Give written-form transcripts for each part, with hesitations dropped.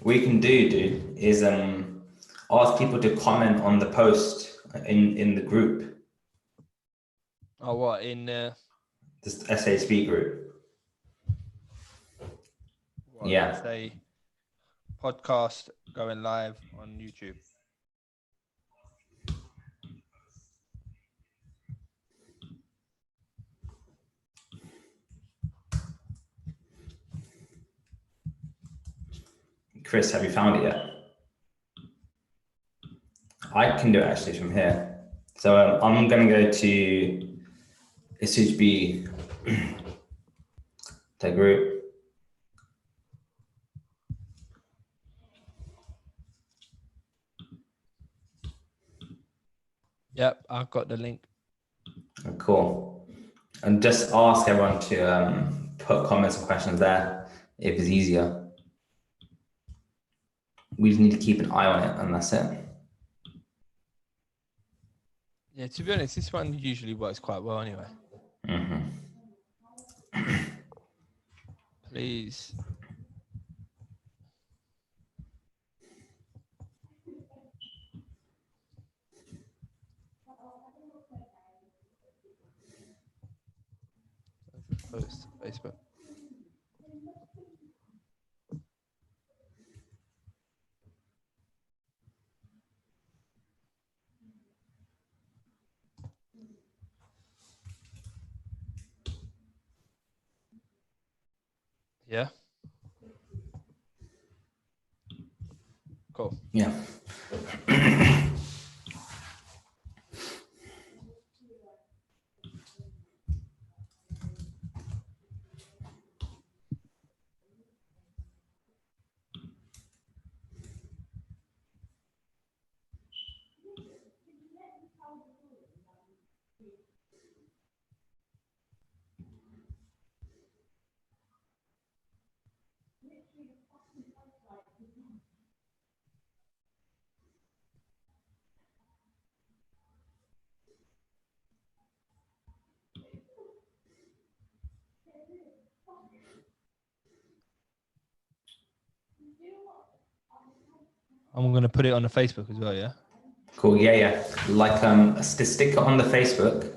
what you can do, dude, is ask people to comment on the post in the group. Oh, what in this SHB group? What, yeah. Say podcast going live on YouTube. Chris, have you found it yet? I can do it actually from here. So I'm going to go to SHB the group. Yep, I've got the link. Cool. And just ask everyone to put comments and questions there if it's easier. We just need to keep an eye on it, and that's it. Yeah, to be honest, this one usually works quite well anyway. Please. Post Facebook. Yeah. Cool. Yeah. I'm going to put it on the Facebook as well, yeah? Cool. Yeah. Like stick it on the Facebook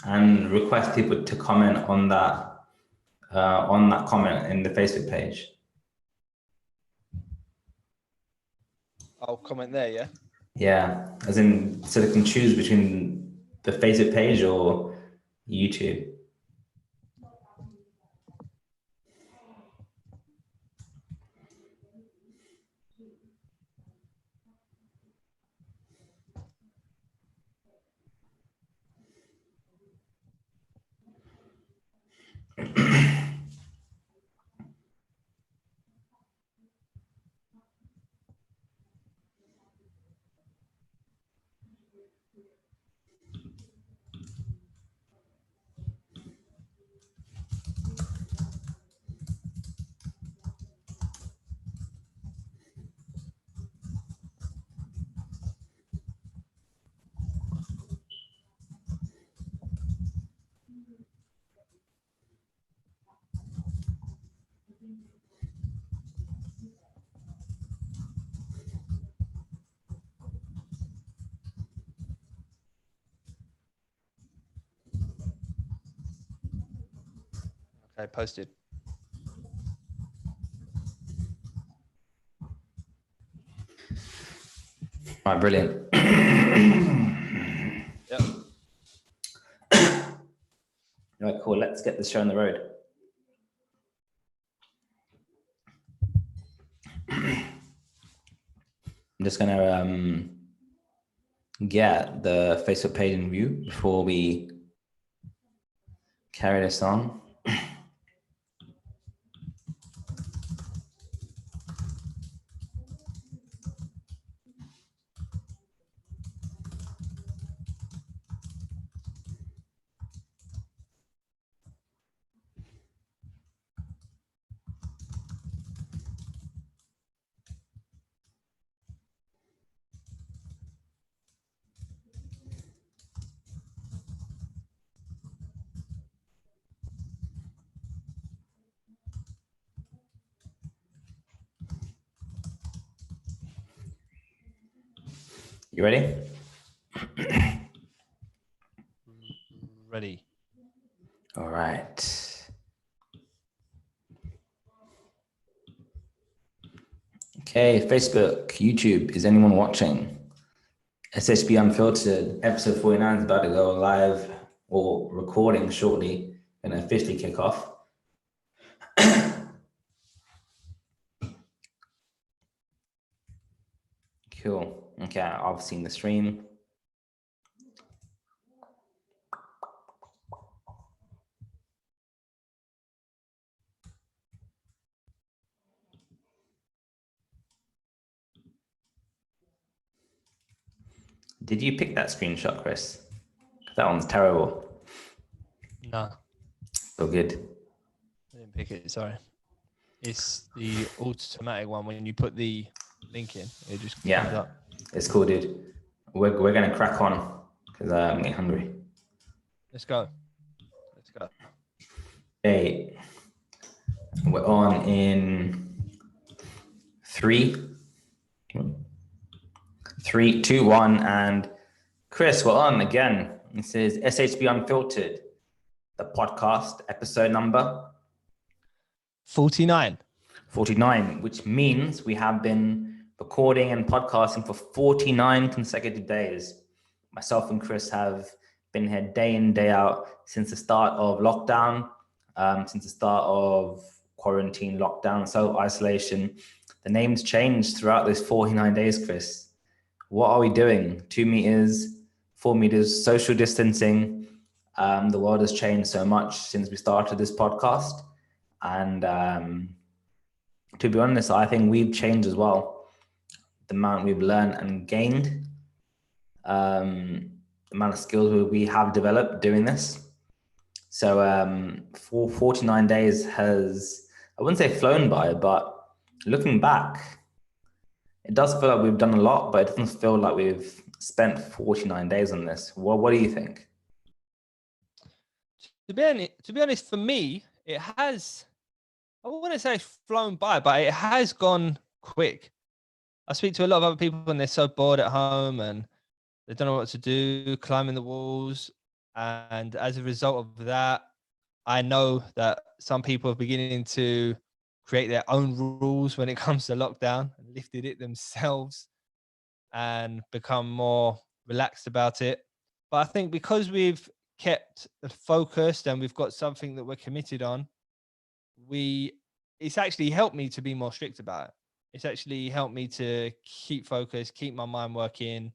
and request people to comment on that comment in the Facebook page. I'll comment there, yeah? Yeah, as in, so they can choose between the Facebook page or YouTube. Okay, posted. All right, brilliant. Yep. All right, cool. Let's get this show on the road. I'm just gonna get the Facebook page in view before we carry this on. You ready? Ready. All right. Okay, Facebook, YouTube, is anyone watching? SHB Unfiltered, episode 49 is about to go live or recording shortly and officially kick off. Cool. Okay, I've seen the stream. Did you pick that screenshot, Chris? That one's terrible. No, So good. I didn't pick it. Sorry. It's the automatic one. When you put the link in, it just comes up. It's cool, dude. We're gonna crack on because I'm getting hungry. Let's go. Hey, we're on in 3, 2, 1, and Chris, we're on again. This is SHB Unfiltered, the podcast episode number 49. 49, which means we have been recording and podcasting for 49 consecutive days. Myself and Chris have been here day in, day out since the start of lockdown, since the start of quarantine, lockdown, self-isolation. The names changed throughout those 49 days, Chris. What are we doing? 2 meters, 4 meters, social distancing. The world has changed so much since we started this podcast. And to be honest, I think we've changed as well. The amount we've learned and gained, the amount of skills we have developed doing this. So for 49 days has, I wouldn't say flown by, but looking back, it does feel like we've done a lot, but it doesn't feel like we've spent 49 days on this. What do you think? To be honest, for me, it has, I wouldn't say flown by, but it has gone quick. I speak to a lot of other people and they're so bored at home and they don't know what to do, climbing the walls. And as a result of that, I know that some people are beginning to create their own rules when it comes to lockdown and lifted it themselves and become more relaxed about it. But I think because we've kept focused and we've got something that we're committed on, it's actually helped me to be more strict about it. It's actually helped me to keep focused, keep my mind working.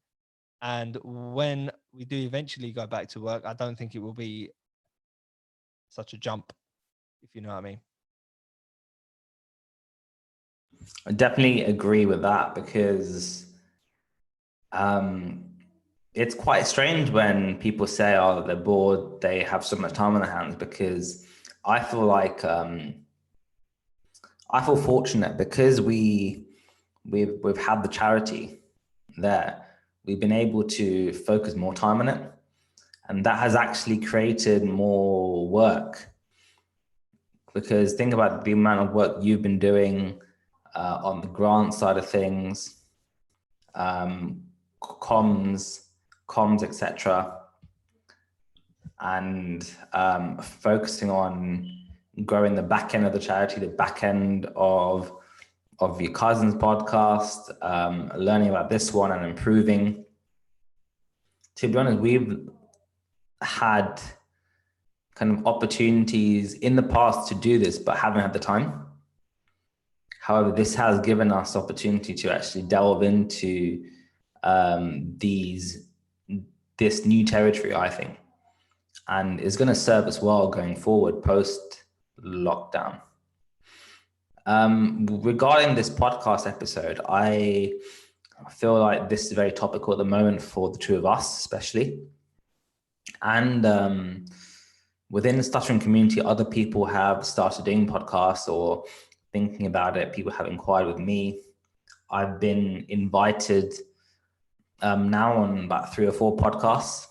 And when we do eventually go back to work, I don't think it will be such a jump, if you know what I mean. I definitely agree with that because it's quite strange when people say, oh, they're bored, they have so much time on their hands, because I feel like I feel fortunate because we've had the charity there. We've been able to focus more time on it, and that has actually created more work. Because think about the amount of work you've been doing on the grant side of things, comms, etc., and focusing on growing the back end of the charity, the back end of your cousin's podcast, learning about this one and improving. To be honest, we've had kind of opportunities in the past to do this, but haven't had the time. However, this has given us opportunity to actually delve into this new territory, I think, and is going to serve us well going forward post lockdown. Regarding this podcast episode, I feel like this is very topical at the moment for the two of us, especially. And within the stuttering community, other people have started doing podcasts or thinking about it. People have inquired with me. I've been invited now on about 3 or 4 podcasts.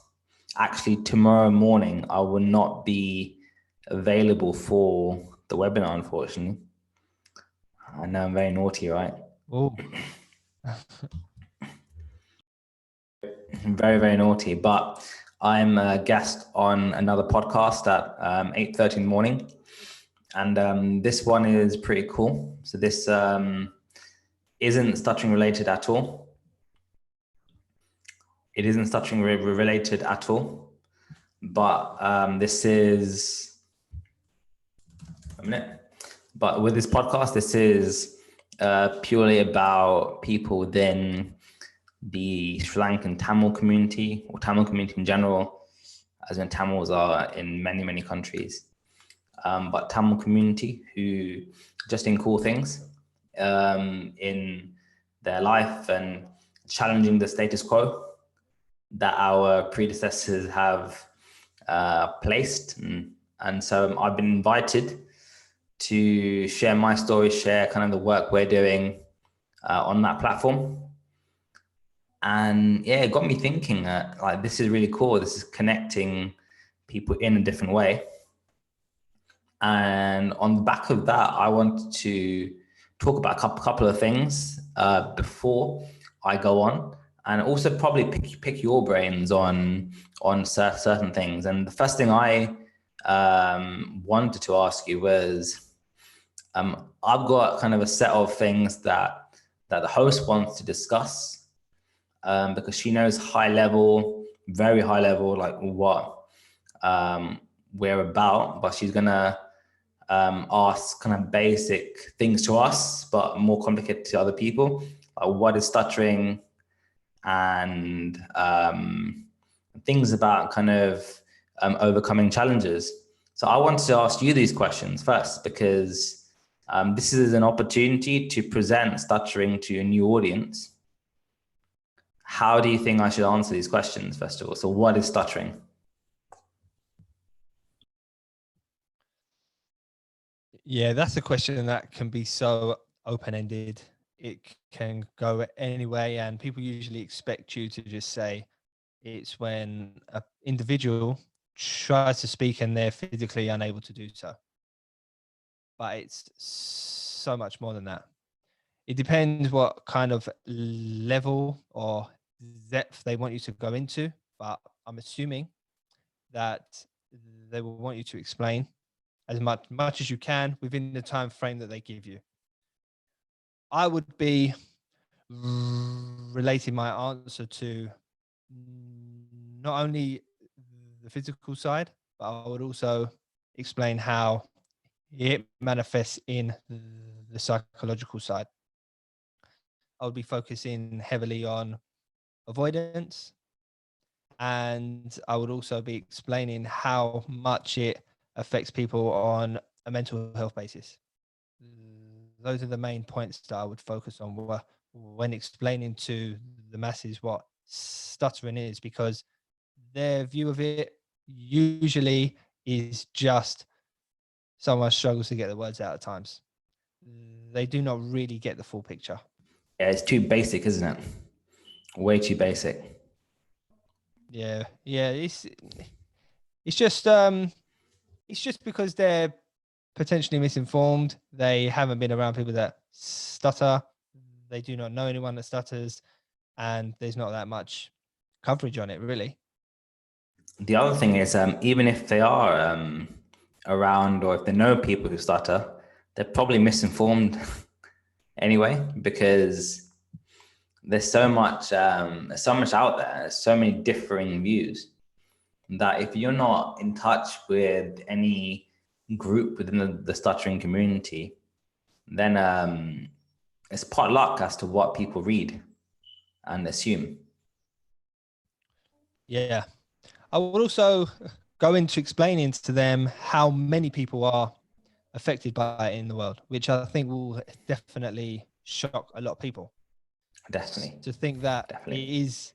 Actually, tomorrow morning, I will not be available for the webinar, unfortunately. I know I'm very naughty, right? Oh. Very, very naughty. But I'm a guest on another podcast at 8:30 in the morning. And this one is pretty cool. So this isn't stuttering related at all. It isn't stuttering related at all. But this is a minute. But with this podcast, this is purely about people within the Sri Lankan Tamil community, or Tamil community in general, as in Tamils are in many, many countries. But Tamil community who just doing cool things in their life and challenging the status quo that our predecessors have placed. And so I've been invited to share my story, share kind of the work we're doing on that platform. And yeah, it got me thinking that like, this is really cool. This is connecting people in a different way. And on the back of that, I want to talk about a couple of things before I go on, and also probably pick your brains on certain things. And the first thing I wanted to ask you was, I've got kind of a set of things that the host wants to discuss because she knows high level, very high level, like what we're about, but she's gonna ask kind of basic things to us, but more complicated to other people. What is stuttering, and things about kind of overcoming challenges. So I wanted to ask you these questions first, because this is an opportunity to present stuttering to a new audience. How do you think I should answer these questions, first of all? So what is stuttering? Yeah, that's a question that can be so open-ended. It can go any way, and people usually expect you to just say it's when an individual tries to speak and they're physically unable to do so. But it's so much more than that. It depends what kind of level or depth they want you to go into, but I'm assuming that they will want you to explain as much as you can within the time frame that they give you. I would be relating my answer to not only the physical side, but I would also explain how it manifests in the psychological side. I would be focusing heavily on avoidance, and I would also be explaining how much it affects people on a mental health basis. Those are the main points that I would focus on when explaining to the masses what stuttering is, because their view of it usually is just someone struggles to get the words out at times. They do not really get the full picture. Yeah, it's too basic, isn't it? Way too basic. Yeah, it's just because they're potentially misinformed. They haven't been around people that stutter. They do not know anyone that stutters, and there's not that much coverage on it, really. The other thing is, even if they are around, or if they know people who stutter, they're probably misinformed anyway, because there's so much out there. There's so many differing views that if you're not in touch with any group within the stuttering community, then it's pot luck as to what people read and assume. Yeah. I would also go into explaining to them how many people are affected by it in the world, which I think will definitely shock a lot of people. Definitely. To think that Definitely. it is,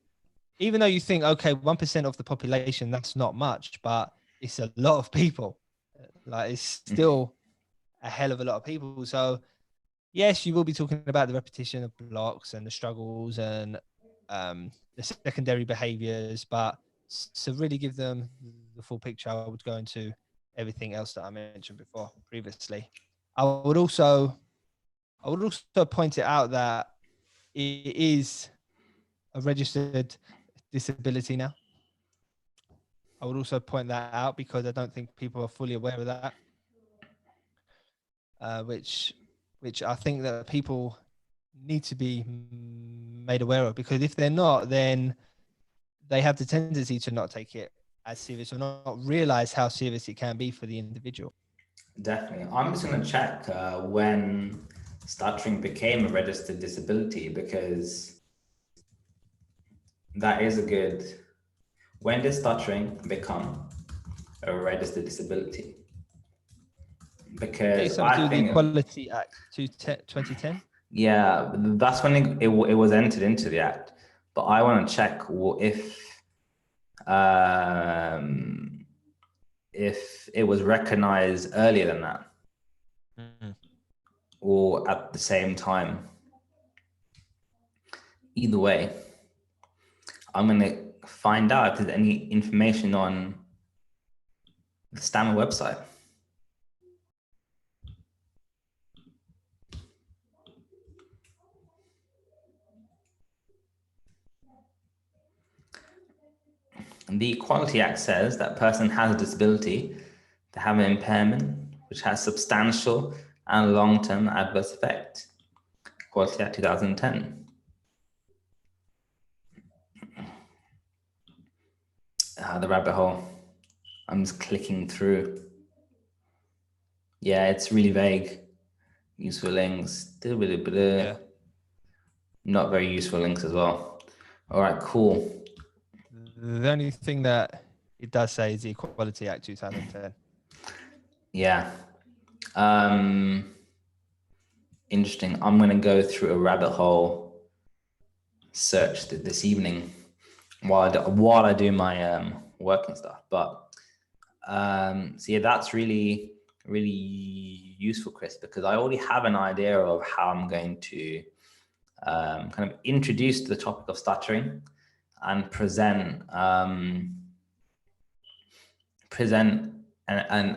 even though you think, okay, 1% of the population, that's not much, but it's a lot of people. Like, it's still a hell of a lot of people. So yes, you will be talking about the repetition of blocks and the struggles and the secondary behaviors, but to really give them the full picture, I would go into everything else that I mentioned before previously. I would also point it out that it is a registered disability now. I would also point that out because I don't think people are fully aware of that, which I think that people need to be made aware of, because if they're not, then they have the tendency to not take it as serious or not realize how serious it can be for the individual. Definitely. I'm just going to check when stuttering became a registered disability, because that is a good... When did stuttering become a registered disability? Because I think the Equality Act 2010. Yeah, that's when it was entered into the act. But I want to check if it was recognized earlier than that, or at the same time. Either way, I'm going to find out if there's any information on the STAMR website. The Equality Act says that a person has a disability to have an impairment which has substantial and long-term adverse effect. Equality Act 2010. The rabbit hole. I'm just clicking through. Yeah, it's really vague. Useful links. Yeah. Not very useful links as well. All right, cool. The only thing that it does say is the Equality Act 2010. Yeah. Interesting. I'm going to go through a rabbit hole search this evening while I do my work and stuff. But so yeah, that's really, really useful, Chris, because I already have an idea of how I'm going to kind of introduce the topic of stuttering and present an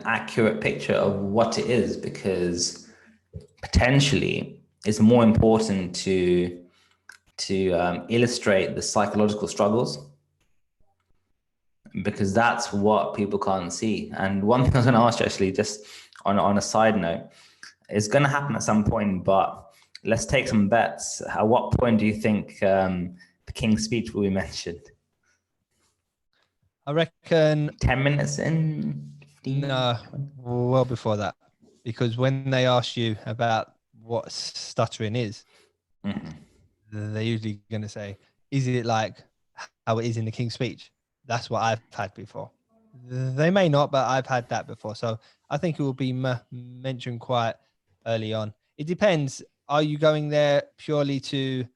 accurate picture of what it is, because potentially it's more important to illustrate the psychological struggles, because that's what people can't see. And one thing I was going to ask you, actually, just on a side note, it's going to happen at some point, but let's take some bets. At what point do you think the King's Speech will be mentioned? I reckon 10 minutes in? 15? No, well before that, because when they ask you about what stuttering is, they're usually going to say, is it like how it is in the King's Speech? That's what I've had before. They may not, but I've had that before. So I think it will be mentioned quite early on. It depends. Are you going there purely to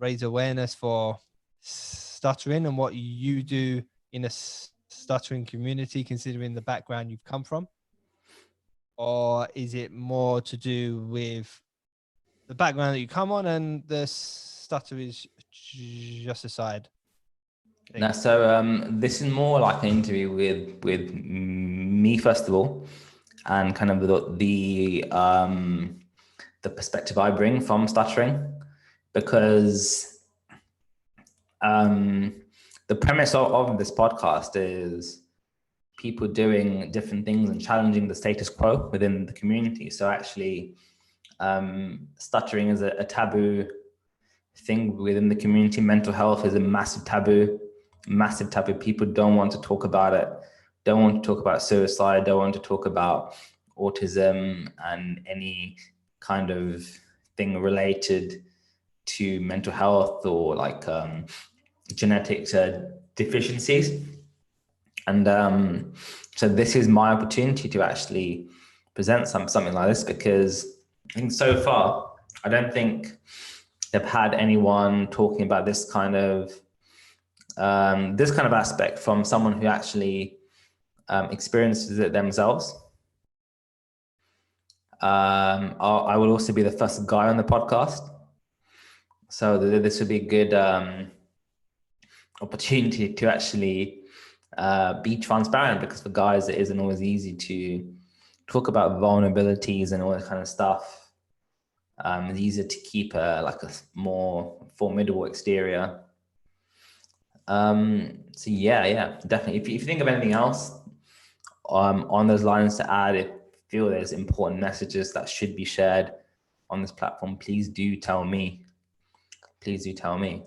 raise awareness for stuttering and what you do in a stuttering community, considering the background you've come from? Or is it more to do with the background that you come on and the stutter is just a side thing? No, so this is more like an interview with me, first of all, and kind of the perspective I bring from stuttering, because the premise of this podcast is people doing different things and challenging the status quo within the community. So actually, stuttering is a taboo thing within the community. Mental health is a massive taboo. People don't want to talk about it, don't want to talk about suicide, don't want to talk about autism and any kind of thing related to mental health or like genetic deficiencies. And so this is my opportunity to actually present something like this, because I think so far, I don't think they've had anyone talking about this kind of aspect from someone who actually experiences it themselves. I will also be the first guy on the podcast, so this would be a good opportunity to actually be transparent, because for guys it isn't always easy to talk about vulnerabilities and all that kind of stuff. It's easier to keep a more formidable exterior. So yeah, definitely. If you think of anything else on those lines to add, if you feel there's important messages that should be shared on this platform, please do tell me. Please do tell me.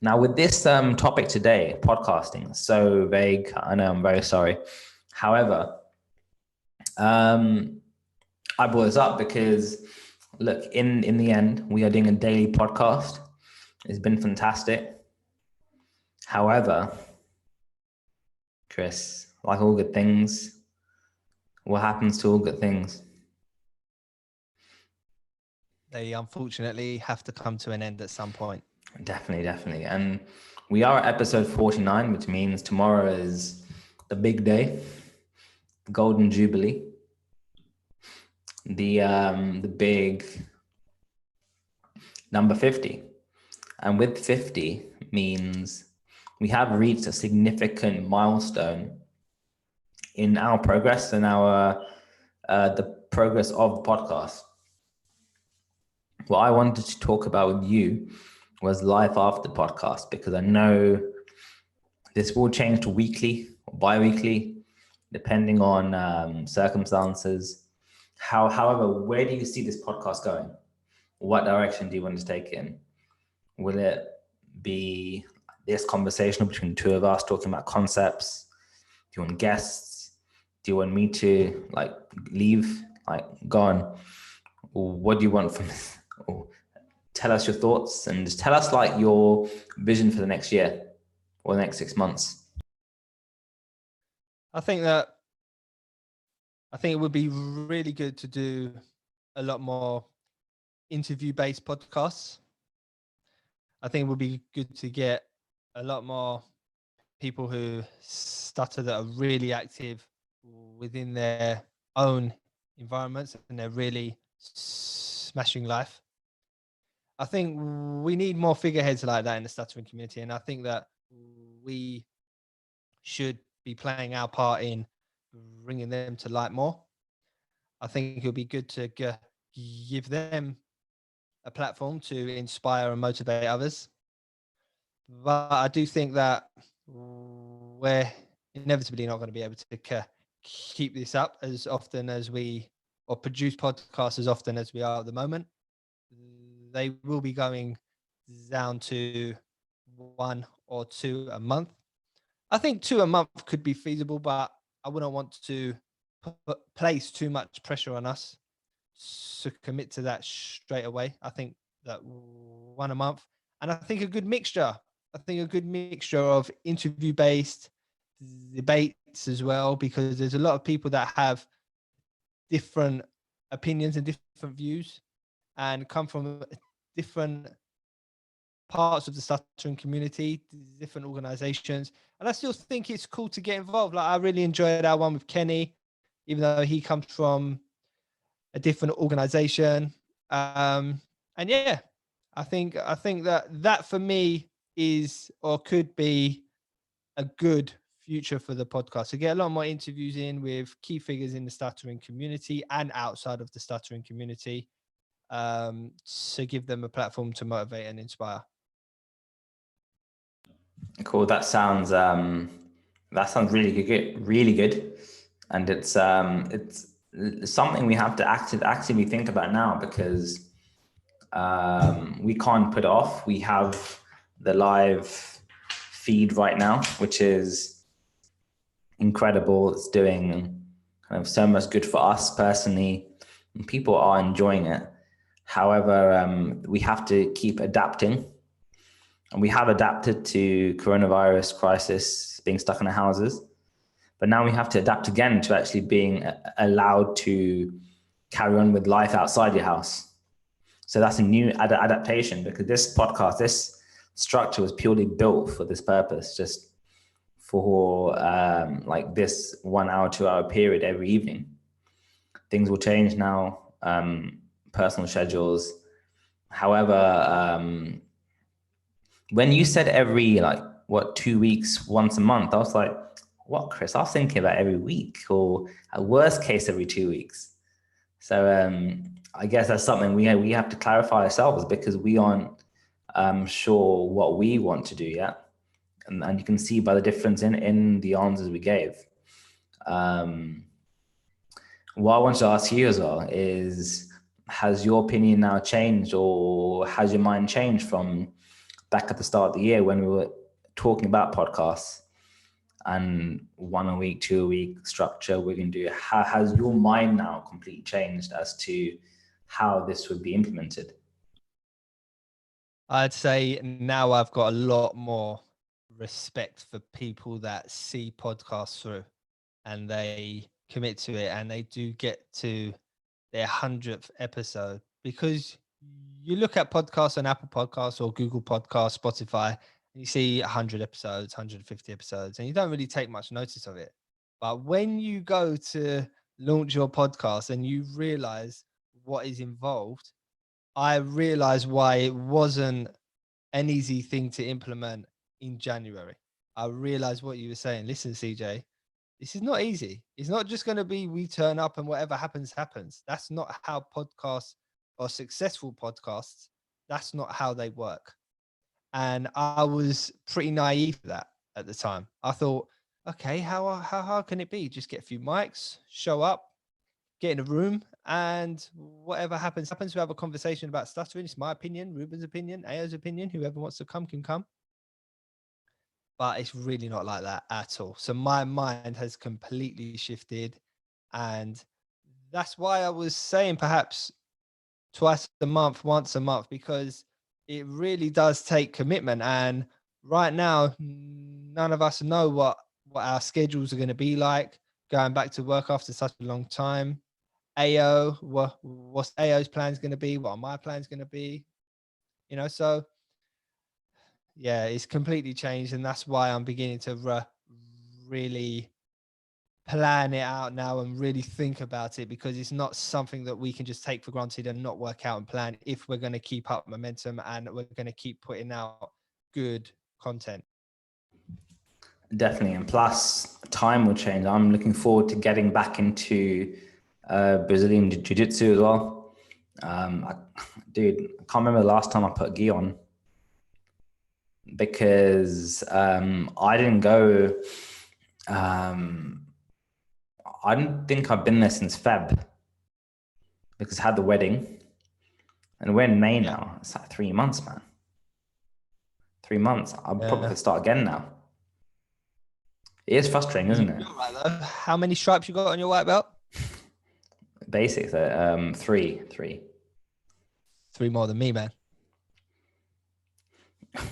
Now, with this topic today, podcasting, so vague. I know, I'm very sorry. However, I brought this up because, look, in the end, we are doing a daily podcast. It's been fantastic. However, Chris, like all good things, what happens to all good things? They unfortunately have to come to an end at some point. Definitely. And we are at episode 49, which means tomorrow is the big day, the Golden Jubilee, the big number 50. And with 50 means we have reached a significant milestone in our progress and our the progress of the podcast. What I wanted to talk about with you was life after the podcast, because I know this will change to weekly or bi-weekly, depending on circumstances. However, where do you see this podcast going? What direction do you want to take it in? Will it be this conversation between the two of us talking about concepts? Do you want guests? Do you want me to leave, gone? What do you want from this? Tell us your thoughts and just tell us your vision for the next year or the next 6 months. I think it would be really good to do a lot more interview-based podcasts. I think it would be good to get a lot more people who stutter that are really active within their own environments and they're really smashing life. I think we need more figureheads like that in the stuttering community. And I think that we should be playing our part in bringing them to light more. I think it would be good to give them a platform to inspire and motivate others. But I do think that we're inevitably not going to be able to keep this up as often as or produce podcasts as often as we are at the moment. They will be going down to 1 or 2 a month. I think 2 a month could be feasible, but I wouldn't want to place too much pressure on us to commit to that straight away. I think that 1 a month, and I think a good mixture. I think a good mixture of interview-based debates as well, because there's a lot of people that have different opinions and different views and come from different parts of the stuttering community, different organizations. And I still think it's cool to get involved. I really enjoyed our one with Kenny, even though he comes from a different organization. And yeah, I think that for me is or could be a good future for the podcast. To get a lot more interviews in with key figures in the stuttering community and outside of the stuttering community, to give them a platform to motivate and inspire. Cool. That sounds really good, and it's something we have to actively think about now, because we can't put it off. We have the live feed right now, which is incredible. It's doing kind of so much good for us personally, and people are enjoying it. However, we have to keep adapting. And we have adapted to coronavirus crisis, being stuck in our houses. But now we have to adapt again to actually being allowed to carry on with life outside your house. So that's a new adaptation, because this podcast, this structure was purely built for this purpose, just for this 1 hour, 2 hour period every evening. Things will change now, personal schedules. However, when you said every 2 weeks, once a month, I was like, what, Chris? I was thinking about every week, or at worst case, every 2 weeks. So I guess that's something we have to clarify ourselves, because we aren't sure what we want to do yet. and you can see by the difference in the answers we gave. What I want to ask you as well is, has your opinion now changed, or has your mind changed from back at the start of the year when we were talking about podcasts and 1 a week, 2 a week structure we're going to do? How has your mind now completely changed as to how this would be implemented? I'd say now I've got a lot more respect for people that see podcasts through and they commit to it and they do get to their 100th episode, because you look at podcasts on Apple Podcasts or Google Podcasts, Spotify, and you see 100 episodes, 150 episodes, and you don't really take much notice of it. But when you go to launch your podcast and you realize what is involved, I realized why it wasn't an easy thing to implement in January. I realized what you were saying. Listen, CJ, this is not easy. It's not just going to be we turn up and whatever happens, happens. That's not how podcasts or successful podcasts, that's not how they work. And I was pretty naive to that at the time. I thought, okay, how can it be? Just get a few mics, show up, get in a room, and whatever happens, happens. We have a conversation about stuttering. It's my opinion, Ruben's opinion, Ayo's opinion. Whoever wants to come can come. But it's really not like that at all. So my mind has completely shifted. And that's why I was saying perhaps twice a month, once a month, because it really does take commitment. And right now, none of us know what our schedules are going to be like going back to work after such a long time. Ayo, what's Ayo's plans going to be? What are my plans going to be? You know, so yeah, it's completely changed, and that's why I'm beginning to really plan it out now and really think about it, because it's not something that we can just take for granted and not work out and plan if we're going to keep up momentum and we're going to keep putting out good content. Definitely. And plus, time will change. I'm looking forward to getting back into Brazilian Jiu-Jitsu as well. Dude, I can't remember the last time I put gi on, because I didn't go. I don't think I've been there since Feb, because I had the wedding, and we're in May now. It's like 3 months, man. 3 months. I'll probably start again now. It is frustrating, isn't it? Right, though. How many stripes you got on your white belt? Basics, three. 3 more than me, man.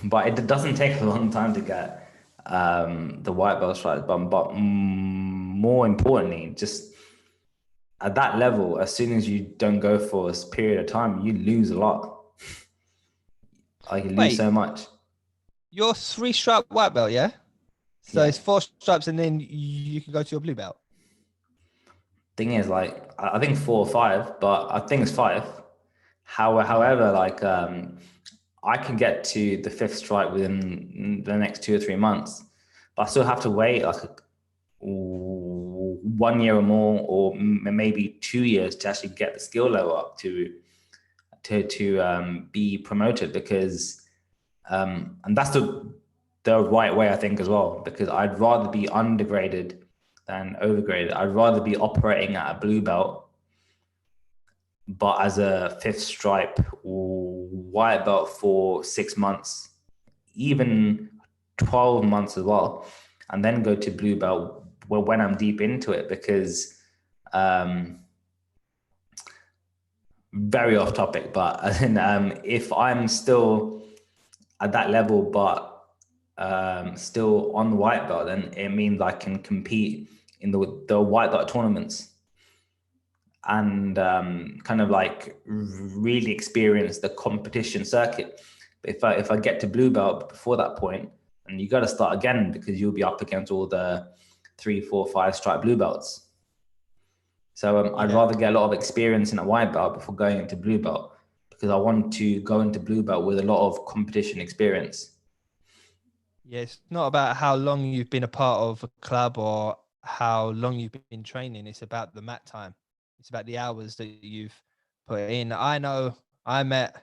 But it doesn't take a long time to get the white belt stripes. But more importantly, just at that level, as soon as you don't go for a period of time, you lose a lot. Like, you lose so much. You're 3-stripe white belt, yeah? So it's 4 stripes, and then you can go to your blue belt. Thing is, like, I think 4 or 5, but I think it's 5. However, like, I can get to the 5th stripe within the next 2 or 3 months, but I still have to wait like 1 year or more, or maybe 2 years to actually get the skill level up to be promoted, because and that's the right way, I think, as well, because I'd rather be undergraded than overgraded. I'd rather be operating at a blue belt, but as a 5th stripe white belt for 6 months, even 12 months as well, and then go to blue belt when I'm deep into it. Because very off topic, but if I'm still at that level but still on the white belt, then it means I can compete in the white belt tournaments and kind of like really experience the competition circuit. But if I get to blue belt before that point, and you got to start again, because you'll be up against all the 3, 4, 5 stripe blue belts. So I'd rather get a lot of experience in a white belt before going into blue belt, because I want to go into blue belt with a lot of competition experience. Yeah, it's not about how long you've been a part of a club or how long you've been training. It's about the mat time. It's about the hours that you've put in. I know I met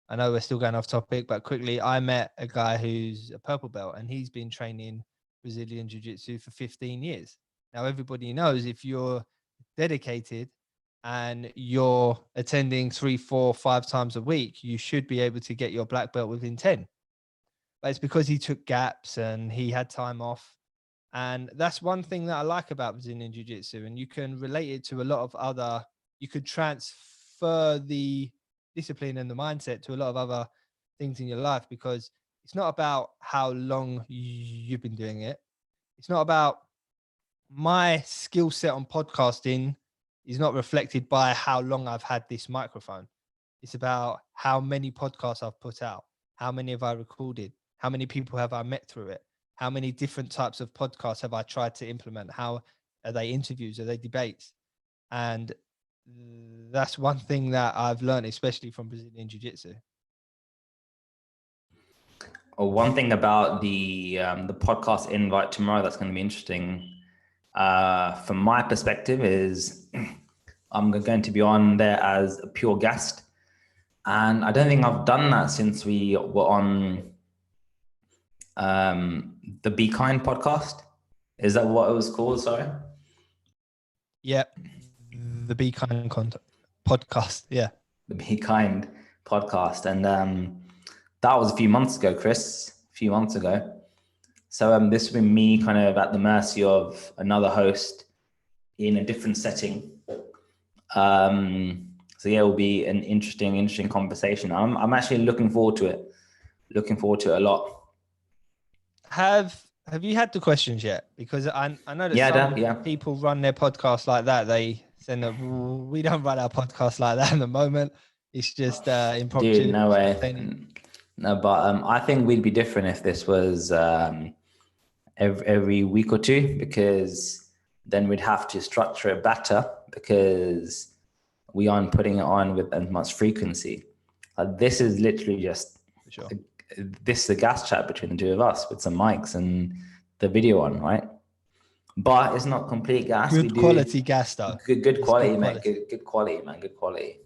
I know we're still going off topic, but quickly, I met a guy who's a purple belt and he's been training Brazilian Jiu-Jitsu for 15 years. Now, everybody knows if you're dedicated and you're attending 3, 4, 5 times a week, you should be able to get your black belt within 10. But it's because he took gaps and he had time off. And that's one thing that I like about Brazilian Jiu-Jitsu. And you can relate it to a lot of other, you could transfer the discipline and the mindset to a lot of other things in your life, because it's not about how long you've been doing it. It's not about my skill set on podcasting is not reflected by how long I've had this microphone. It's about how many podcasts I've put out, how many have I recorded, how many people have I met through it, how many different types of podcasts have I tried to implement, how are they interviews, are they debates? And that's one thing that I've learned, especially from Brazilian Jiu-Jitsu. One thing about the podcast invite tomorrow that's going to be interesting, from my perspective, is I'm going to be on there as a pure guest, and I don't think I've done that since we were on the Be Kind podcast. Is that what it was called? Sorry. Yeah, the Be Kind podcast. Yeah, the Be Kind podcast, and that was a few months ago, Chris. A few months ago. So this will be me kind of at the mercy of another host in a different setting. So yeah, it will be an interesting conversation. I'm actually looking forward to it. Looking forward to it a lot. Have you had the questions yet? Because I know that some people run their podcast like that. They send we don't run our podcast like that at the moment. It's just impromptu. Dude, no way. No, but I think we'd be different if this was every week or two, because then we'd have to structure it better, because we aren't putting it on with as much frequency. This is literally just this is a gas chat between the two of us with some mics and the video on, right? But it's not complete gas. Good quality gas though. Good quality, man. Good quality, man. Good quality.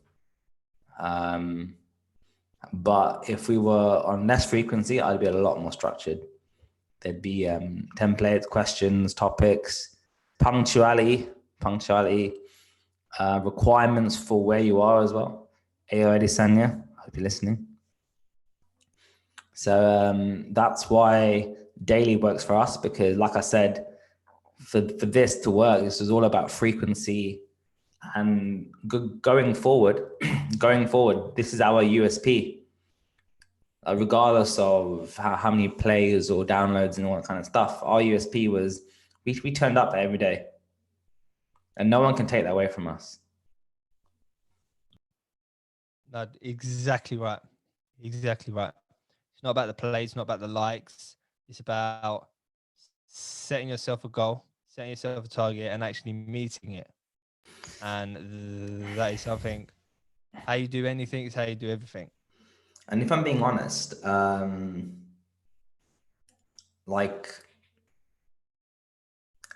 But if we were on less frequency, I'd be a lot more structured. There'd be templates, questions, topics, punctuality, requirements for where you are as well. Ayo Sanya, I hope you're listening. So that's why daily works for us, because like I said, for this to work, this is all about frequency. And going forward, this is our USP. Regardless of how many plays or downloads and all that kind of stuff, our USP was we turned up every day, and no one can take that away from us. No, exactly right. Exactly right. It's not about the plays, not about the likes. It's about setting yourself a goal, setting yourself a target, and actually meeting it. And that is something. How you do anything is how you do everything. And if I'm being honest, like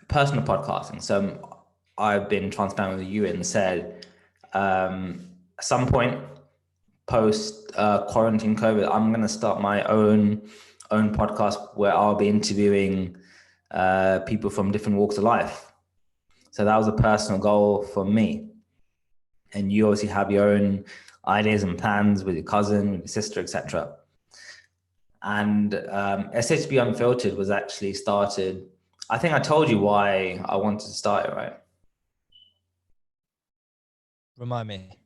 personal podcasting. So I've been transparent with you and said, at some point post quarantine COVID, I'm going to start my own podcast where I'll be interviewing people from different walks of life. So that was a personal goal for me. And you obviously have your own ideas and plans with your cousin, with your sister, etc. And SHB Unfiltered was actually started. I think I told you why I wanted to start it, right? Remind me.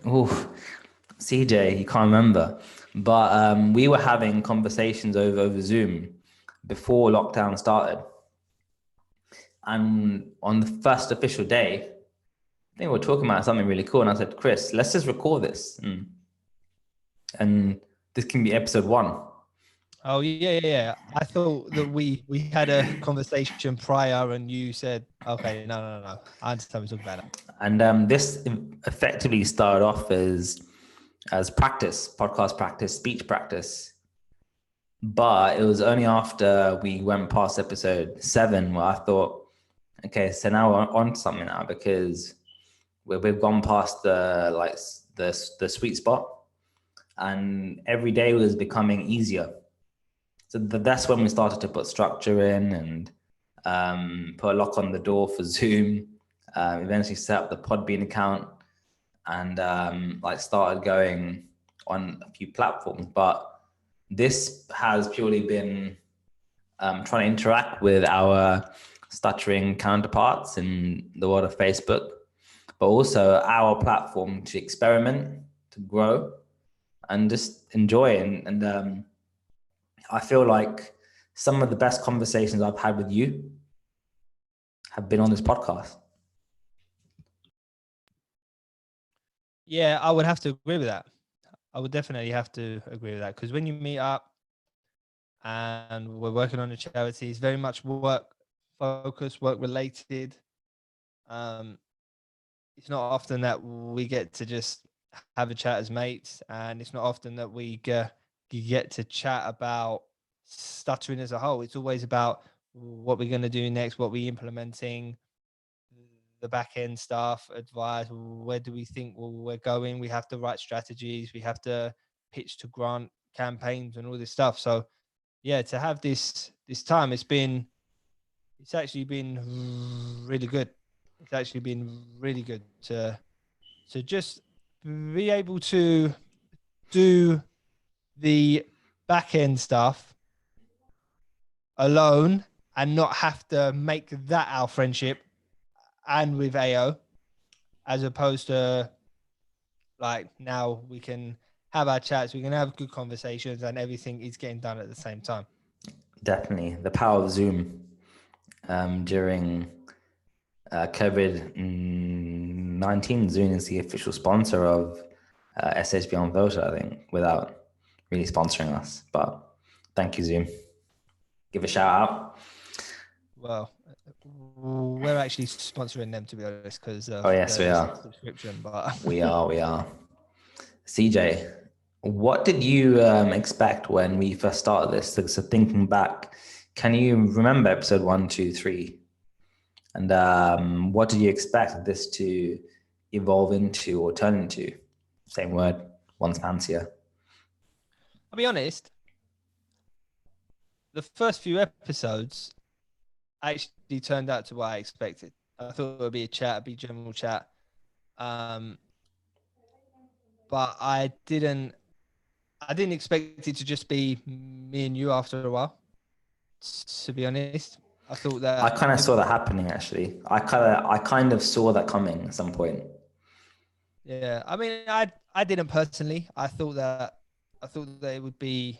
Oh, CJ, you can't remember. But we were having conversations over Zoom before lockdown started. And on the first official day, I think we were talking about something really cool. And I said, Chris, let's just record this. And this can be episode 1. Oh, yeah. I thought that we had a conversation prior and you said, okay, no. I understand we're talking about it. And this effectively started off as practice, podcast practice, speech practice. But it was only after we went past episode 7 where I thought, okay, so now we're on to something now, because we've gone past the sweet spot. and every day was becoming easier. So that's when we started to put structure in and put a lock on the door for Zoom. Eventually set up the Podbean account and like started going on a few platforms. But this has purely been trying to interact with our stuttering counterparts in the world of Facebook, but also our platform to experiment, to grow, and just enjoy. And I feel like some of the best conversations I've had with you have been on this podcast. Yeah, I would have to agree with that. I would definitely have to agree with that, because when you meet up and we're working on a charity, it's very much work focused, work related. It's not often that we get to just have a chat as mates, and it's not often that we get to chat about stuttering as a whole. It's always about what we're going to do next, what we're implementing, the back end stuff, advice, where do we think we're going. We have to write strategies, we have to pitch to grant campaigns and all this stuff. So yeah, to have this time, it's actually been really good. It's actually been really good to just be able to do the back end stuff alone and not have to make that our friendship and with AO, as opposed to like now we can have our chats, we can have good conversations, and everything is getting done at the same time. Definitely the power of Zoom during COVID-19. Zoom is the official sponsor of SHB Unfiltered, I think, without really sponsoring us. But thank you, Zoom. Give a shout out. Well, we're actually sponsoring them, to be honest, because oh yes, we are. Subscription, but we are. CJ, what did you expect when we first started this? So thinking back, can you remember episode 1, 2, 3? And what did you expect this to evolve into or turn into? Same word, one's fancier. I'll be honest, the first few episodes actually turned out to what I expected. I thought it would be a chat, be general chat. But I didn't expect it to just be me and you after a while, to be honest. I thought that I kind of saw that happening, actually. I kind of saw that coming at some point. Yeah, I mean, I didn't personally. I thought that it would be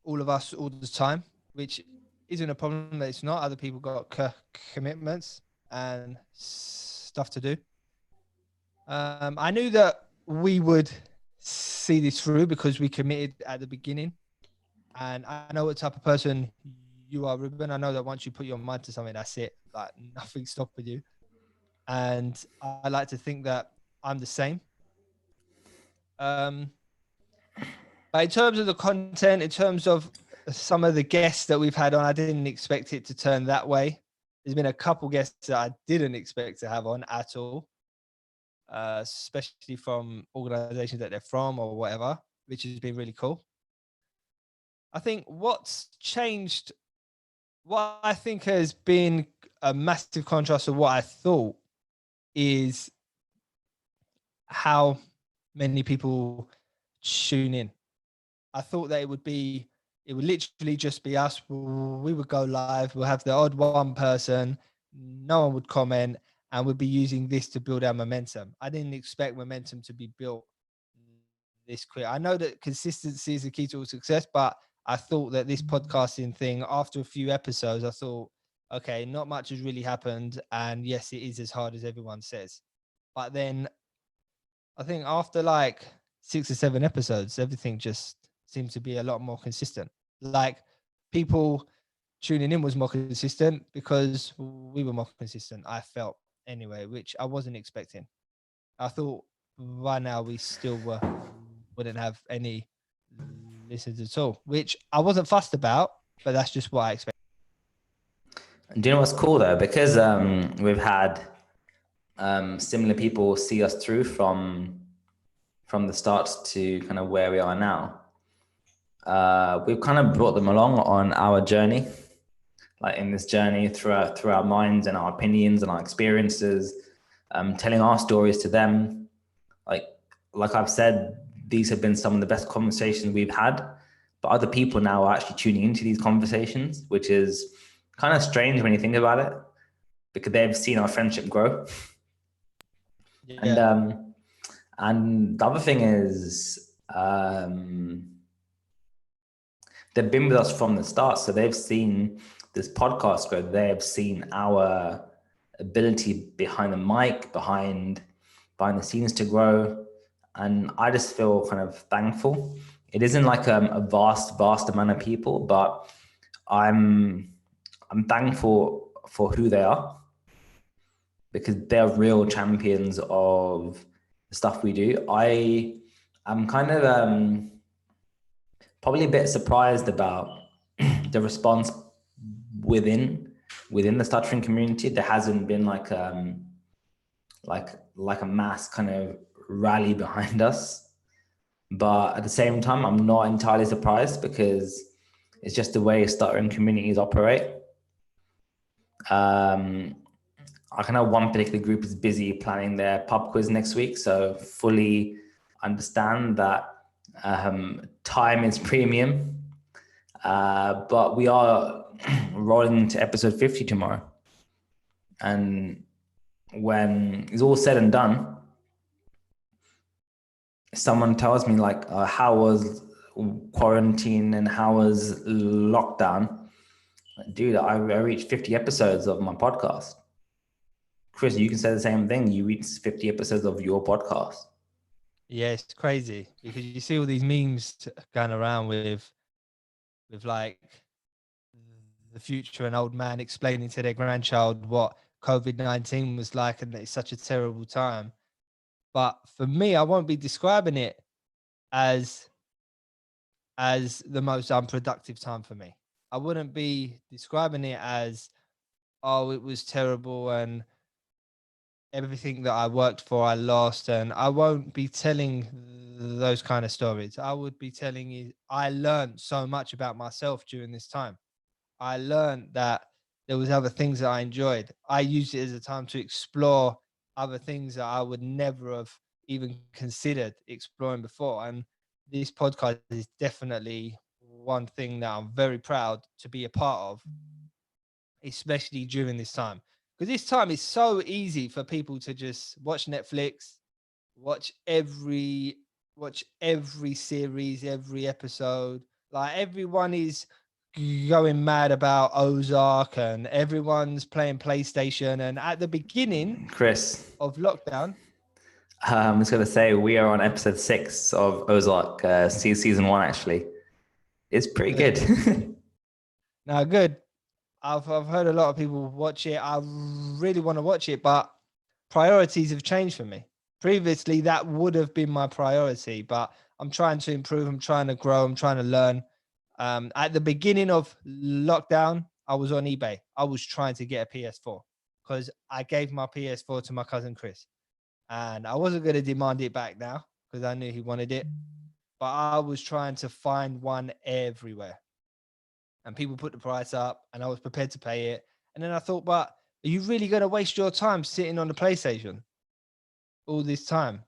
all of us all the time, which isn't a problem. That it's not. Other people got commitments and stuff to do. I knew that we would see this through because we committed at the beginning, and I know what type of person you are, Ruben. I know that once you put your mind to something, that's it. Like nothing stopping you. And I like to think that I'm the same. But in terms of the content, in terms of some of the guests that we've had on, I didn't expect it to turn that way. There's been a couple guests that I didn't expect to have on at all, especially from organizations that they're from or whatever, which has been really cool. I think what's changed, what I think has been a massive contrast to what I thought, is how many people tune in. I thought that it would literally just be us. We would go live. We'll have the odd one person. No one would comment, and we'd be using this to build our momentum. I didn't expect momentum to be built this quick. I know that consistency is the key to all success, but I thought that this podcasting thing, after a few episodes, I thought, okay, not much has really happened. And yes, it is as hard as everyone says. But then I think after like 6 or 7 episodes, everything just seemed to be a lot more consistent. Like people tuning in was more consistent because we were more consistent, I felt anyway, which I wasn't expecting. I thought by now we still wouldn't have any listens at all, which I wasn't fussed about, but that's just what I expected. Do you know what's cool though? Because we've had similar people see us through from from the start to kind of where we are now, we've kind of brought them along on our journey, like in this journey through our minds and our opinions and our experiences, telling our stories to them. Like I've said, these have been some of the best conversations we've had, but other people now are actually tuning into these conversations, which is kind of strange when you think about it, because they've seen our friendship grow. Yeah. And the other thing is, they've been with us from the start. So they've seen this podcast grow. They've seen our ability behind the mic, behind the scenes to grow. And I just feel kind of thankful. It isn't like a vast amount of people, but I'm thankful for who they are, because they're real champions of the stuff we do. I'm kind of probably a bit surprised about the response within the stuttering community. There hasn't been like a mass kind of rally behind us, but at the same time, I'm not entirely surprised, because it's just the way stuttering communities operate. I kind of one particular group is busy planning their pub quiz next week, so fully understand that time is premium. But we are rolling into episode 50 tomorrow. And when it's all said and done, someone tells me like, how was quarantine and how was lockdown? Dude, I reached 50 episodes of my podcast. Chris, you can say the same thing. You reached 50 episodes of your podcast. Yeah, it's crazy because you see all these memes going around with like the future and old man explaining to their grandchild what COVID-19 was like, and it's such a terrible time. But for me, I won't be describing it as the most unproductive time for me. I wouldn't be describing it as, oh, it was terrible and everything that I worked for, I lost. And I won't be telling those kind of stories. I would be telling you, I learned so much about myself during this time. I learned that there was other things that I enjoyed. I used it as a time to explore other things that I would never have even considered exploring before. And this podcast is definitely one thing that I'm very proud to be a part of, especially during this time. Because this time is so easy for people to just watch Netflix, watch every series, every episode. Like everyone is going mad about Ozark and everyone's playing PlayStation. And at the beginning, Chris, of lockdown, I'm just gonna say we are on episode 6 of Ozark, season 1. Actually, it's pretty good. now good. I've heard a lot of people watch it. I really want to watch it, but priorities have changed for me. Previously, that would have been my priority, but I'm trying to improve. I'm trying to grow. I'm trying to learn. At the beginning of lockdown, I was on eBay. I was trying to get a PS4 because I gave my PS4 to my cousin Chris, and I wasn't going to demand it back now because I knew he wanted it. But I was trying to find one everywhere, and people put the price up, and I was prepared to pay it. And then I thought, but are you really going to waste your time sitting on the PlayStation all this time?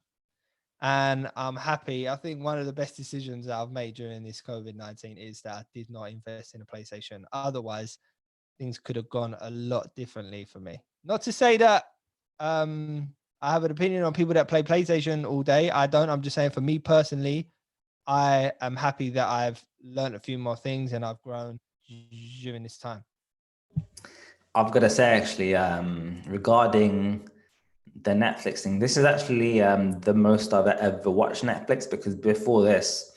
And I'm happy. I think one of the best decisions that I've made during this COVID-19 is that I did not invest in a PlayStation. Otherwise, things could have gone a lot differently for me. Not to say that I have an opinion on people that play PlayStation all day. I don't. I'm just saying for me personally, I am happy that I've learned a few more things and I've grown during this time. I've got to say, actually, regarding the Netflix thing, this is actually the most I've ever watched Netflix, because before this,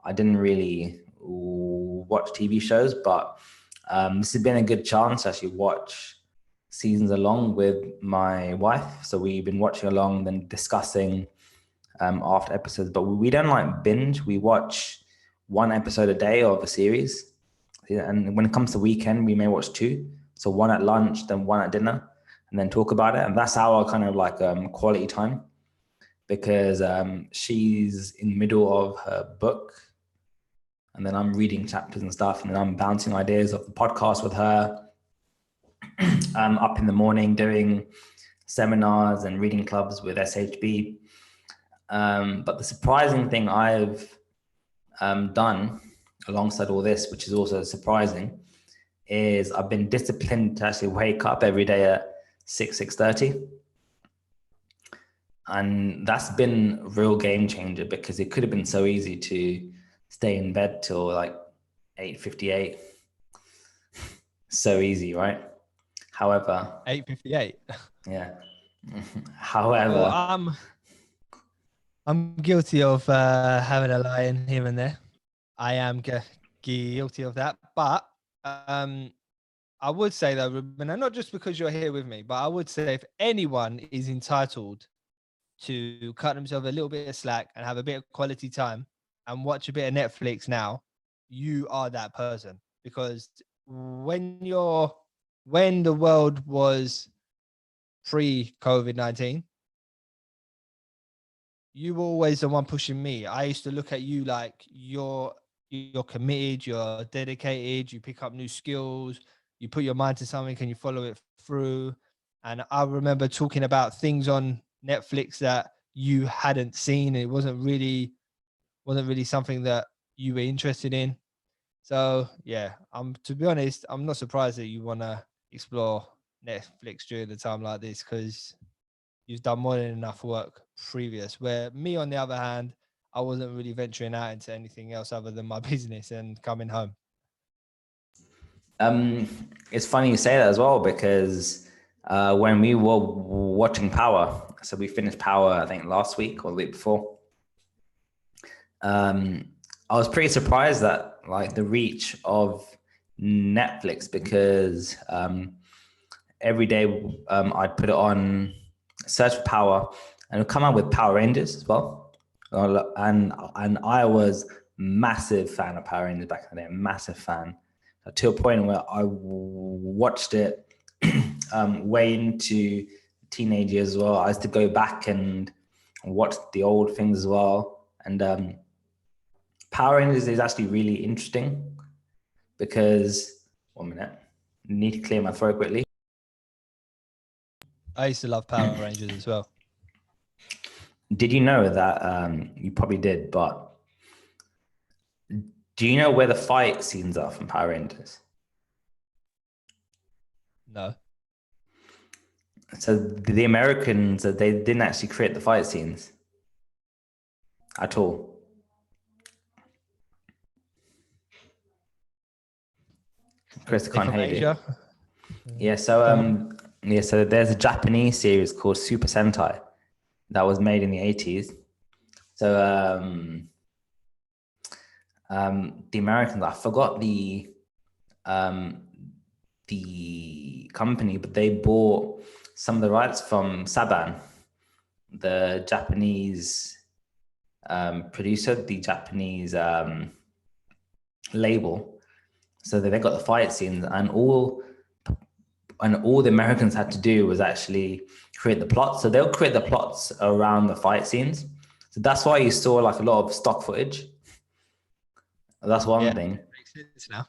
I didn't really watch TV shows, but this has been a good chance to actually watch seasons along with my wife. So we've been watching along, then discussing after episodes, but we don't like binge. We watch one episode a day of a series. And when it comes to weekend, we may watch 2. So one at lunch, then one at dinner, and then talk about it. And that's our kind of like quality time. because she's in the middle of her book, and then I'm reading chapters and stuff, and then I'm bouncing ideas off the podcast with her. I'm up in the morning doing seminars and reading clubs with SHB. But the surprising thing I've done alongside all this, which is also surprising, is I've been disciplined to actually wake up every day at 6:30. And that's been a real game changer, because it could have been so easy to stay in bed till like 8:58. So easy, right? However, 8:58. Yeah. However, well, I'm guilty of having a lie in here and there. I am guilty of that, but I would say though, Ruben, and not just because you're here with me, but I would say if anyone is entitled to cut themselves a little bit of slack and have a bit of quality time and watch a bit of Netflix now, you are that person. Because when the world was pre-COVID-19, you were always the one pushing me. I used to look at you like you're committed, you're dedicated, you pick up new skills, you put your mind to something and you follow it through. And I remember talking about things on Netflix that you hadn't seen. It wasn't really something that you were interested in. So yeah, to be honest, I'm not surprised that you want to explore Netflix during the time like this, because you've done more than enough work previous. Where me, on the other hand, I wasn't really venturing out into anything else other than my business and coming home. It's funny you say that as well, because when we were watching Power, so we finished Power, I think last week or the week before. I was pretty surprised at like the reach of Netflix, because every day I'd put it on, search for Power, and it would come out with Power Rangers as well. And I was massive fan of Power Rangers back in the day, massive fan, to a point where I watched it way into teenage years as well. I used to go back and watch the old things as well. And Power Rangers is actually really interesting, because, 1 minute, I need to clear my throat quickly. I used to love Power Rangers as well. Did you know that, you probably did, but do you know where the fight scenes are from Power Rangers? No. So the Americans, they didn't actually create the fight scenes at all. Chris can't hear you. Yeah, so so there's a Japanese series called Super Sentai that was made in the 80s. So the Americans, I forgot the company, but they bought some of the rights from Saban, the Japanese producer, the Japanese label. So they got the fight scenes, and all the Americans had to do was actually create the plots. So they'll create the plots around the fight scenes. So that's why you saw like a lot of stock footage. That's one thing. Makes sense now.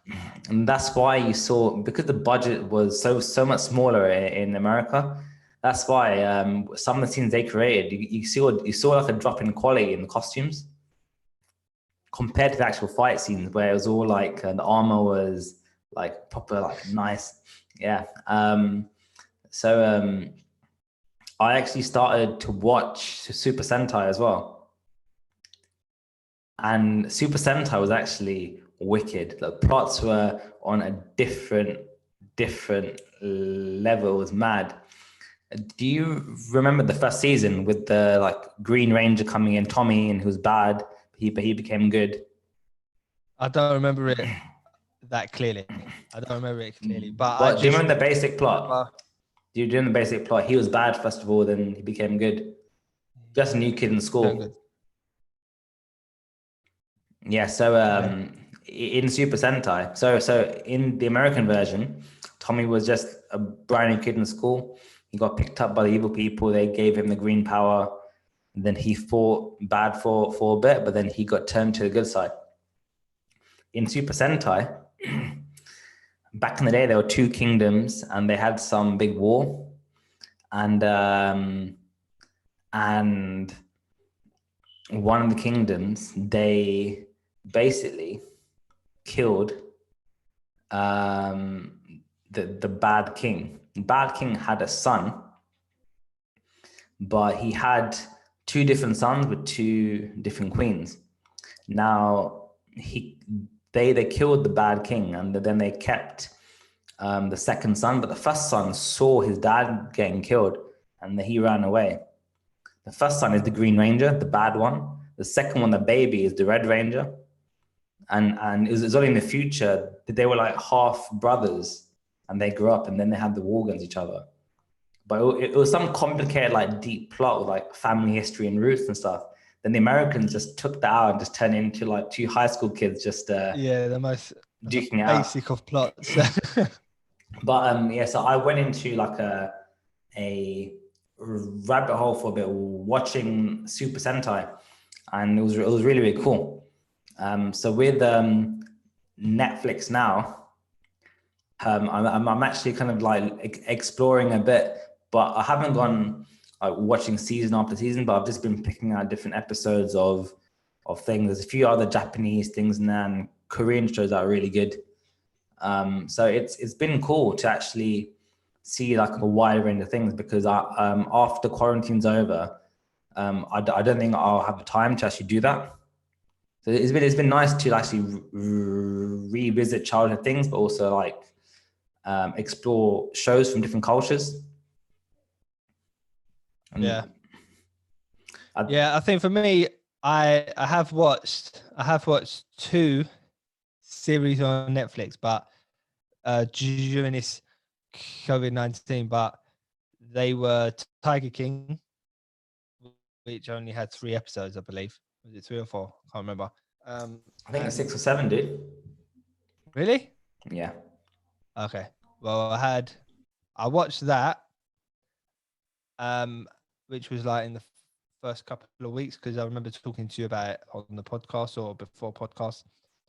And that's why you saw, because the budget was so much smaller in America. That's why some of the scenes they created, you saw like a drop in quality in the costumes compared to the actual fight scenes, where it was all like the armor was like proper, like nice. Yeah. So I actually started to watch Super Sentai as well. And Super Sentai was actually wicked. The plots were on a different level. It was mad. Do you remember the first season with the like Green Ranger coming in, Tommy, and who was bad, he became good? I don't remember it that clearly. But do you remember the basic plot? Do you remember the basic plot? He was bad first of all, then he became good. Just a new kid in school. Yeah, so in Super Sentai, so in the American version, Tommy was just a brand new kid in school. He got picked up by the evil people. They gave him the green power, And then he fought bad for a bit, but then he got turned to the good side. In Super Sentai, back in the day, there were two kingdoms, and they had some big war, and one of the kingdoms, they basically killed the bad king. The bad king had a son, but he had two different sons with two different queens. Now they killed the bad king, and then they kept the second son, but the first son saw his dad getting killed, and then he ran away. The first son is the Green Ranger, the bad one. The second one, the baby, is the Red Ranger. And it was only in the future that they were like half brothers, and they grew up, and then they had the war against each other. But it was some complicated, like deep plot with like family history and roots and stuff. Then the Americans just took that out and just turned it into like two high school kids just the most duking it out. Basic of plots. But yeah, so I went into like a rabbit hole for a bit watching Super Sentai, and it was really, really cool. So with Netflix now, I'm actually kind of like exploring a bit, but I haven't gone like watching season after season, but I've just been picking out different episodes of things. There's a few other Japanese things and then Korean shows that are really good. So it's been cool to actually see like a wide range of things, because after quarantine's over, I don't think I'll have the time to actually do that. So it's been nice to actually revisit childhood things, but also like explore shows from different cultures. And I think for me, I have watched two series on Netflix, but during this COVID-19, but they were Tiger King, which only had 3 episodes, I believe. Was it 3 or 4? I can't remember. I think it's 6 or 7, dude. Really? Yeah. Okay. Well, I watched that, which was like in the first couple of weeks, because I remember talking to you about it on the podcast or before podcast.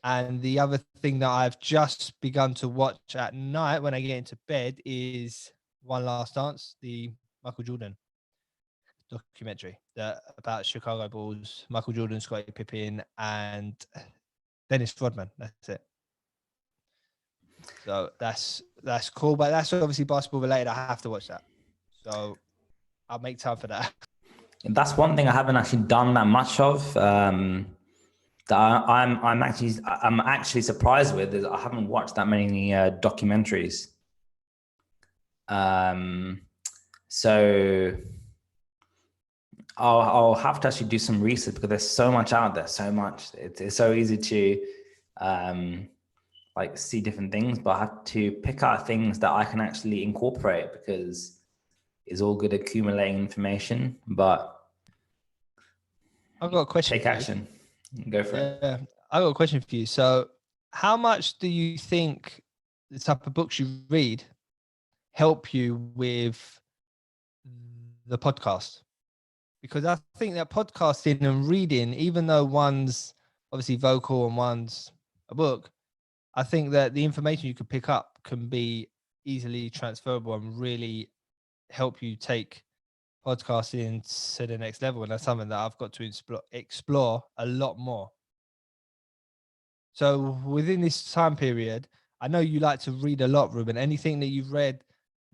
And the other thing that I've just begun to watch at night when I get into bed is One Last Dance, the Michael Jordan documentary about Chicago Bulls, Michael Jordan, Scottie Pippen, and Dennis Rodman. That's it. So that's cool, but that's obviously basketball related. I have to watch that, so I'll make time for that. That's one thing I haven't actually done that much of. That I'm actually surprised with is I haven't watched that many documentaries. So I'll have to actually do some research, because there's so much out there, so much. It's so easy to like see different things, but I have to pick out things that I can actually incorporate, because it's all good accumulating information, but I've got a question. Take action. Go for it. Yeah, I've got a question for you. So how much do you think the type of books you read help you with the podcast? Because I think that podcasting and reading, even though one's obviously vocal and one's a book, I think that the information you can pick up can be easily transferable and really help you take podcasting to the next level. And that's something that I've got to explore a lot more. So within this time period, I know you like to read a lot, Ruben. Anything that you've read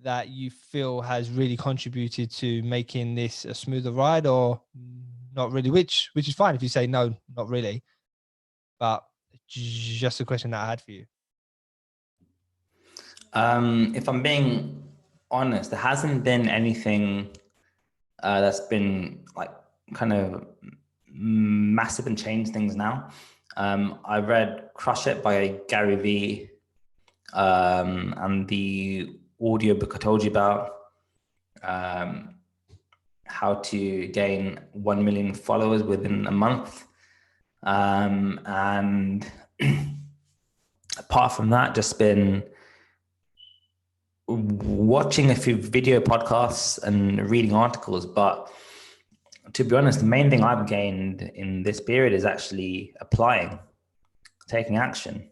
that you feel has really contributed to making this a smoother ride, or not really, which is fine if you say no, not really, but just a question that I had for you. If I'm being honest, there hasn't been anything that's been like kind of massive and changed things now. I read Crush It by Gary Vee, and the audio book I told you about, how to gain 1 million followers within a month. And apart from that, just been watching a few video podcasts and reading articles. But to be honest, the main thing I've gained in this period is actually applying, taking action.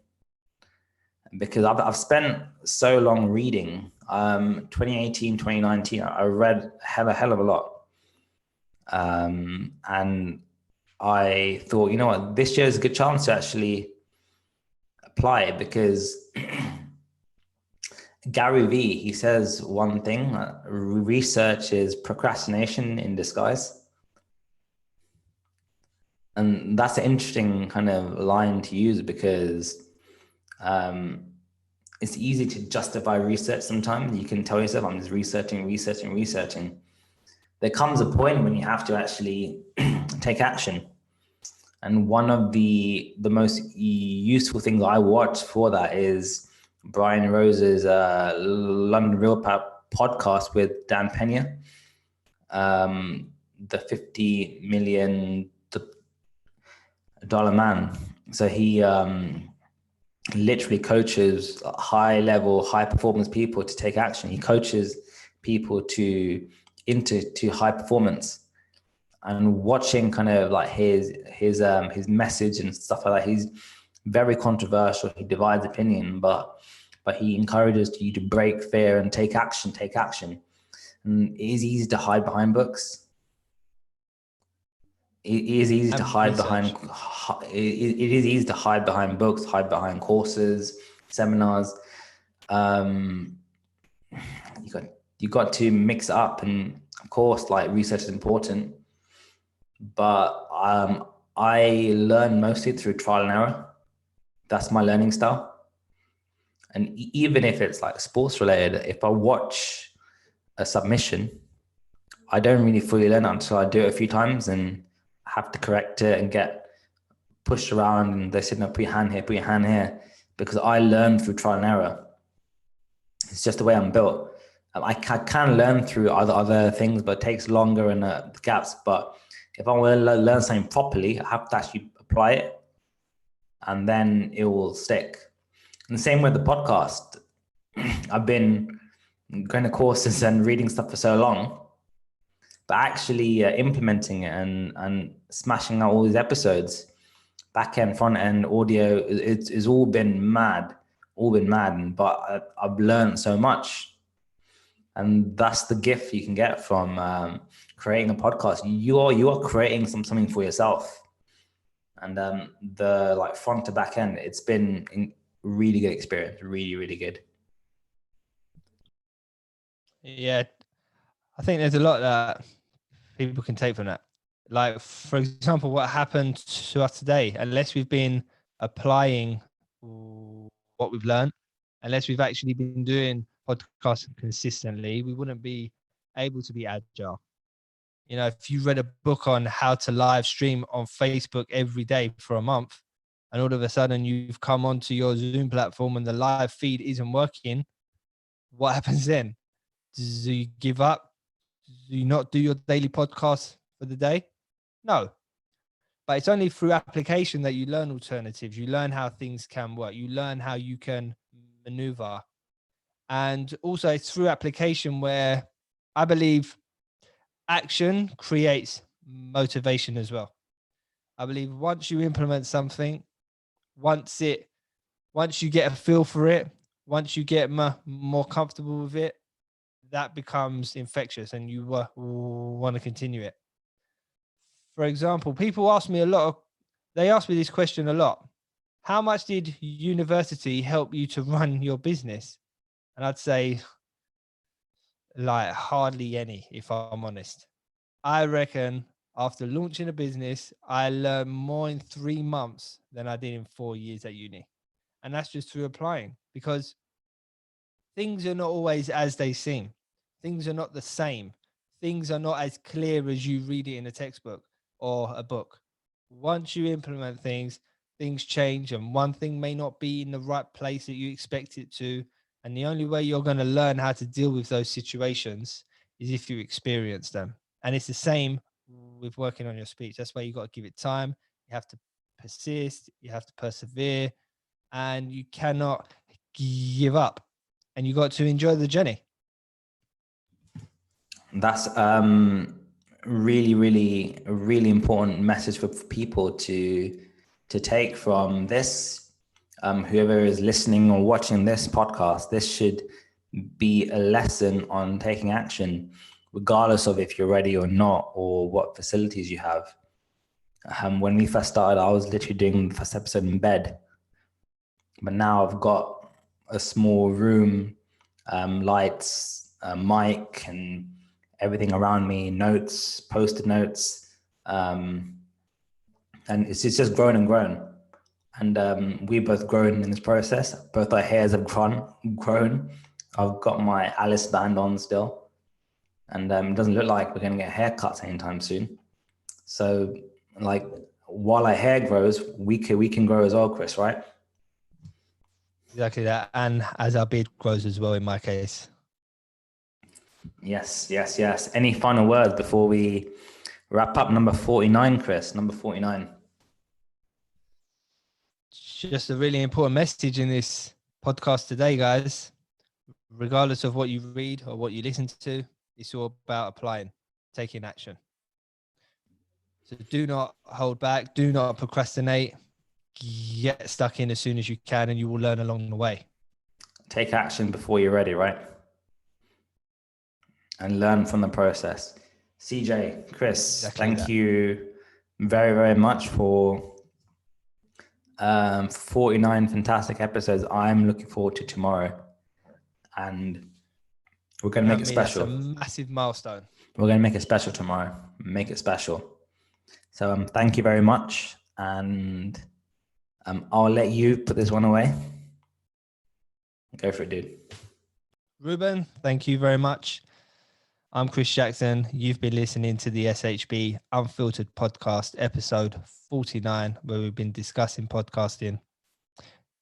Because I've spent so long reading. 2018, 2019, I read a hell of a lot. And I thought, you know what, this year is a good chance to actually apply it, because Gary Vee, he says one thing: research is procrastination in disguise. And that's an interesting kind of line to use, because it's easy to justify research sometimes. You can tell yourself, I'm just researching. There comes a point when you have to actually take action. And one of the most useful things I watch for that is Brian Rose's London Real podcast with Dan Pena, the $50 million man. So he literally coaches high level, high performance people to take action. He coaches people into high performance. And watching kind of like his message and stuff like that, he's very controversial. He divides opinion, but he encourages you to break fear and take action. And it is easy to hide behind books. It is easy to hide behind. It is easy to hide behind books, hide behind courses, seminars. You got to mix it up, and of course, like, research is important. But I learn mostly through trial and error. That's my learning style. And even if it's like sports related, if I watch a submission, I don't really fully learn it until I do it a few times and have to correct it and get pushed around, and they said, no, put your hand here, because I learn through trial and error. It's just the way I'm built. I can learn through other things, but it takes longer and the gaps. But if I want to learn something properly, I have to actually apply it, and then it will stick. And the same with the podcast. I've been going to courses and reading stuff for so long, but actually implementing it and smashing out all these episodes, back end, front end, audio, it's all been mad. But I've learned so much. And that's the gift you can get from creating a podcast. You are creating something for yourself. And the like front to back end, it's been a really good experience, really, really good. Yeah, I think there's a lot that people can take from that. Like, for example, what happened to us today, unless we've been applying what we've learned, unless we've actually been doing podcasts consistently, we wouldn't be able to be agile. You know, if you read a book on how to live stream on Facebook every day for a month, and all of a sudden you've come onto your Zoom platform and the live feed isn't working, what happens then? Do you give up? Do you not do your daily podcast for the day? No. But it's only through application that you learn alternatives. You learn how things can work. You learn how you can maneuver. And also it's through application where I believe action creates motivation as well. I believe once you implement something, once you get a feel for it, once you get more comfortable with it, that becomes infectious and you want to continue it. For example, people ask me they ask me this question a lot. How much did university help you to run your business? And I'd say, like, hardly any, if I'm honest. I reckon after launching a business, I learned more in 3 months than I did in 4 years at uni. And that's just through applying, because things are not always as they seem. Things are not the same. Things are not as clear as you read it in a textbook or a book. Once you implement things, things change, and one thing may not be in the right place that you expect it to. And the only way you're going to learn how to deal with those situations is if you experience them. And it's the same with working on your speech. That's why you got to give it time. You have to persist. You have to persevere, and you cannot give up. And you got to enjoy the journey. That's a really important message for people to take from this. Whoever is listening or watching this podcast, this should be a lesson on taking action, regardless of if you're ready or not, or what facilities you have. When we first started, I was literally doing the first episode in bed, but now I've got a small room, lights, a mic, and everything around me, notes, post-it notes, and it's just grown and grown. And we both grown in this process. Both our hairs have grown. I've got my Alice band on still, and it doesn't look like we're going to get haircuts anytime soon. So, like, while our hair grows, we can grow as well, Chris, right? Exactly that. And as our beard grows as well, in my case. Yes. Any final words before we wrap up number 49, Chris? Number 49. Just a really important message in this podcast today, guys. Regardless of what you read or what you listen to, it's all about applying, taking action. So do not hold back. Do not procrastinate. Get stuck in as soon as you can, and you will learn along the way. Take action before you're ready, right? And learn from the process. CJ, Chris, thank you very, very much for 49 fantastic episodes. I'm looking forward to tomorrow, and we're going to make it special. That's a massive milestone. We're going to make it special tomorrow. Make it special. So thank you very much, and I'll let you put this one away. Go for it, dude. Ruben, thank you very much. I'm Chris Jackson. You've been listening to the SHB Unfiltered podcast, episode 49, where we've been discussing podcasting.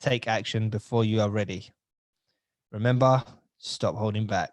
Take action before you are ready. Remember, stop holding back.